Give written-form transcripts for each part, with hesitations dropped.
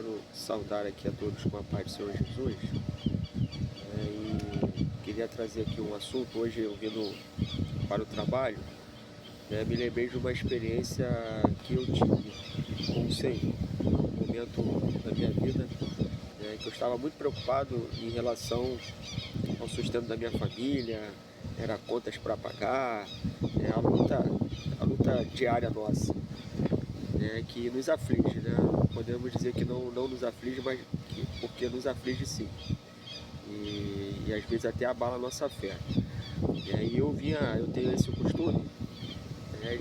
quero saudar aqui a todos com a paz do Senhor Jesus. E queria trazer aqui um assunto. Hoje, eu vindo para o trabalho, me lembrei de uma experiência que eu tive com o Senhor, um momento da minha vida, que eu estava muito preocupado em relação ao sustento da minha família, era contas para pagar, a luta diária nossa, que nos aflige, né? Podemos dizer que não nos aflige, mas porque nos aflige sim. E às vezes até abala a nossa fé. E aí eu tenho esse costume,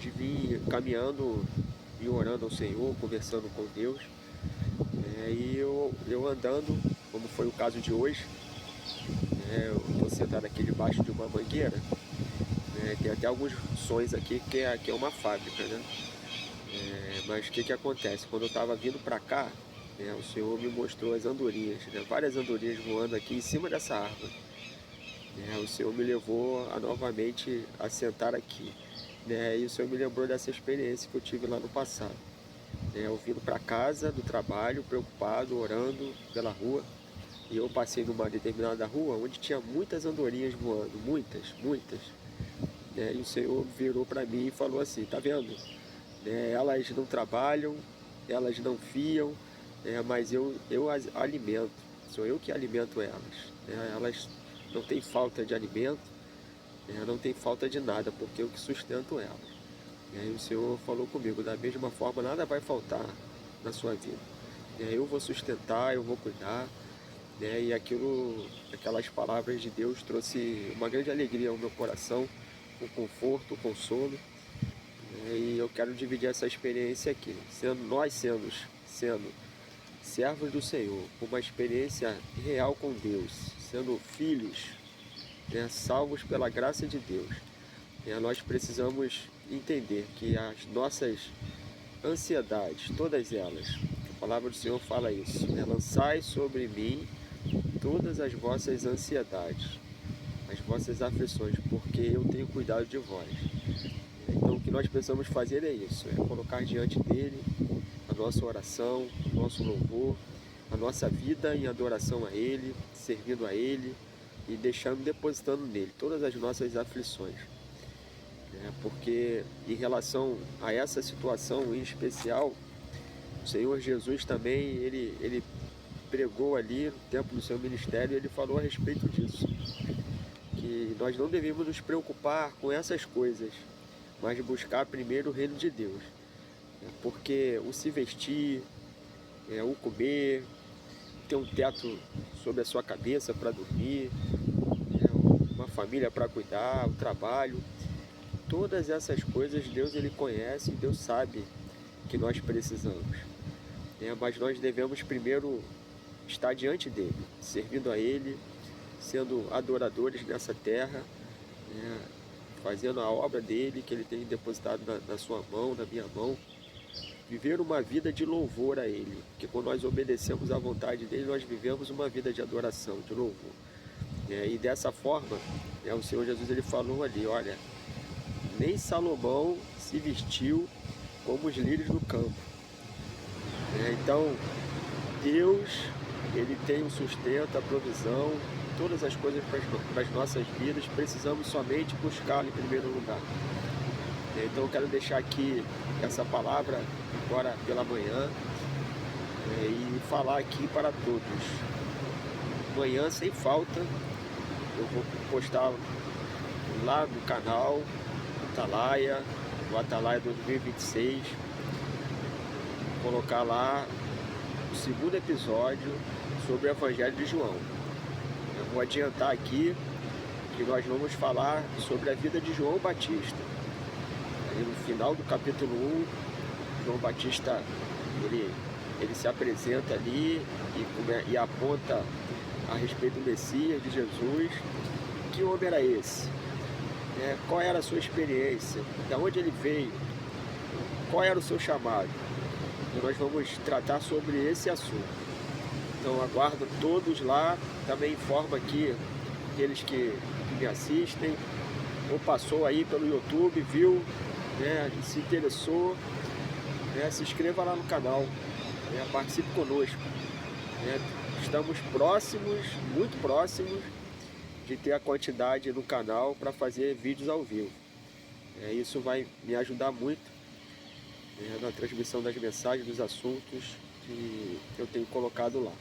de vir caminhando e orando ao Senhor, conversando com Deus. E eu andando, como foi o caso de hoje, eu estou sentado aqui debaixo de uma mangueira, tem até alguns sons aqui que é uma fábrica, né? Mas o que acontece? Quando eu estava vindo para cá, o Senhor me mostrou as andorinhas, várias andorinhas voando aqui em cima dessa árvore. O Senhor me levou novamente a sentar aqui. E o Senhor me lembrou dessa experiência que eu tive lá no passado. Eu vindo para casa do trabalho, preocupado, orando pela rua. E eu passei numa determinada rua onde tinha muitas andorinhas voando, muitas. E o Senhor virou para mim e falou assim: tá vendo? Elas não trabalham, elas não fiam, mas eu as alimento, sou eu que alimento elas. Elas não têm falta de alimento, não tem falta de nada, porque eu que sustento elas. E aí o Senhor falou comigo: da mesma forma, nada vai faltar na sua vida. Eu vou sustentar, eu vou cuidar. E aquelas palavras de Deus trouxe uma grande alegria ao meu coração, o conforto, o consolo. E eu quero dividir essa experiência aqui, sendo servos do Senhor, uma experiência real com Deus, sendo filhos, salvos pela graça de Deus. Nós precisamos entender que as nossas ansiedades, todas elas, a palavra do Senhor fala isso, lançai sobre mim todas as vossas ansiedades, as vossas aflições, porque eu tenho cuidado de vós. Então o que nós precisamos fazer é isso, colocar diante dele a nossa oração, o nosso louvor, a nossa vida em adoração a ele, servindo a ele e depositando nele todas as nossas aflições. Porque em relação a essa situação em especial, o Senhor Jesus também, ele pregou ali no tempo do seu ministério, e ele falou a respeito disso, que nós não devemos nos preocupar com essas coisas, mas buscar primeiro o reino de Deus, porque o se vestir, o comer, ter um teto sobre a sua cabeça para dormir, uma família para cuidar, o trabalho, todas essas coisas Deus ele conhece, Deus sabe que nós precisamos, mas nós devemos primeiro estar diante dele, servindo a ele, sendo adoradores nessa terra, fazendo a obra dele que ele tem depositado na sua mão, na minha mão, viver uma vida de louvor a ele, porque quando nós obedecemos à vontade dele, nós vivemos uma vida de adoração, de louvor. E dessa forma, o Senhor Jesus ele falou ali: olha, nem Salomão se vestiu como os lírios do campo. Então Deus ele tem o sustento, a provisão, todas as coisas para as nossas vidas, precisamos somente buscá-lo em primeiro lugar. Então eu quero deixar aqui essa palavra agora pela manhã, e falar aqui para todos. Amanhã, sem falta, eu vou postar lá no canal Atalaia, no Atalaia 2026, colocar lá o segundo episódio sobre o Evangelho de João. Eu vou adiantar aqui que nós vamos falar sobre a vida de João Batista. Aí no final do capítulo 1, João Batista ele se apresenta ali e aponta a respeito do Messias, de Jesus. Que homem era esse? Qual era a sua experiência? De onde ele veio? Qual era o seu chamado? E nós vamos tratar sobre esse assunto. Então aguardo todos lá. Também informo aqui aqueles que me assistem, ou passou aí pelo YouTube, viu, se interessou, se inscreva lá no canal. participe conosco. Estamos próximos, muito próximos, de ter a quantidade no canal para fazer vídeos ao vivo. Isso vai me ajudar muito na transmissão das mensagens, dos assuntos que eu tenho colocado lá.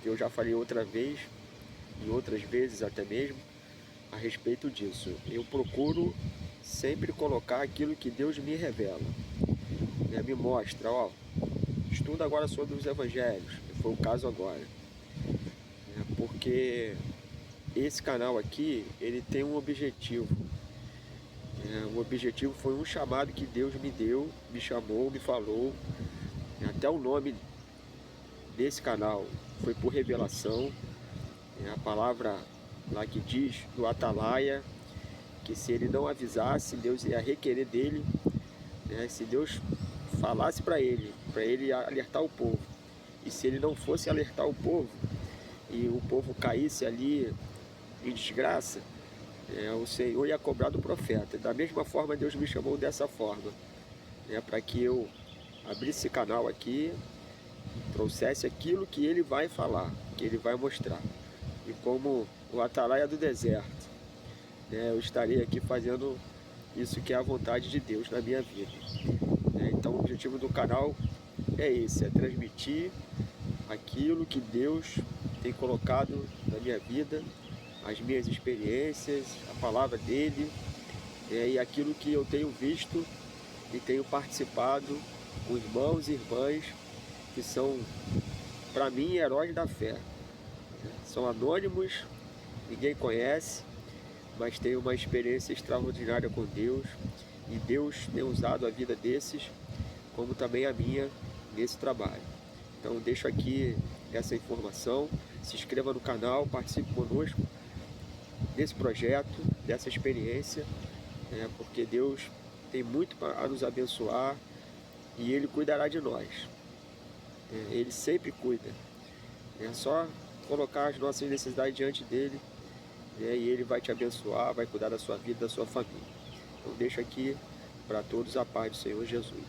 Que eu já falei outra vez, e outras vezes até mesmo, a respeito disso. Eu procuro sempre colocar aquilo que Deus me revela. Me mostra, estuda agora sobre os evangelhos, que foi o caso agora. Porque esse canal aqui, ele tem um objetivo. O objetivo foi um chamado que Deus me deu, me chamou, me falou. Até o nome desse canal foi por revelação. A palavra lá que diz do Atalaia, que se ele não avisasse, Deus ia requerer dele. Se Deus falasse para ele alertar o povo, e se ele não fosse alertar o povo, e o povo caísse ali em desgraça, o Senhor ia cobrar do profeta. Da mesma forma, Deus me chamou dessa forma, para que eu abrisse esse canal aqui, trouxesse aquilo que ele vai falar, que ele vai mostrar. E como o Atalaia do deserto, eu estarei aqui fazendo isso que é a vontade de Deus na minha vida. Então o objetivo do canal é esse, é transmitir aquilo que Deus tem colocado na minha vida, as minhas experiências, a palavra dele, e aquilo que eu tenho visto e tenho participado com irmãos e irmãs que são, para mim, heróis da fé. São anônimos, ninguém conhece, mas tem uma experiência extraordinária com Deus, e Deus tem usado a vida desses, como também a minha, nesse trabalho. Então deixo aqui essa informação, se inscreva no canal, participe conosco desse projeto, dessa experiência, porque Deus tem muito para nos abençoar e Ele cuidará de nós. Ele sempre cuida. É só colocar as nossas necessidades diante dele, e ele vai te abençoar, vai cuidar da sua vida, da sua família. Então deixo aqui para todos a paz do Senhor Jesus.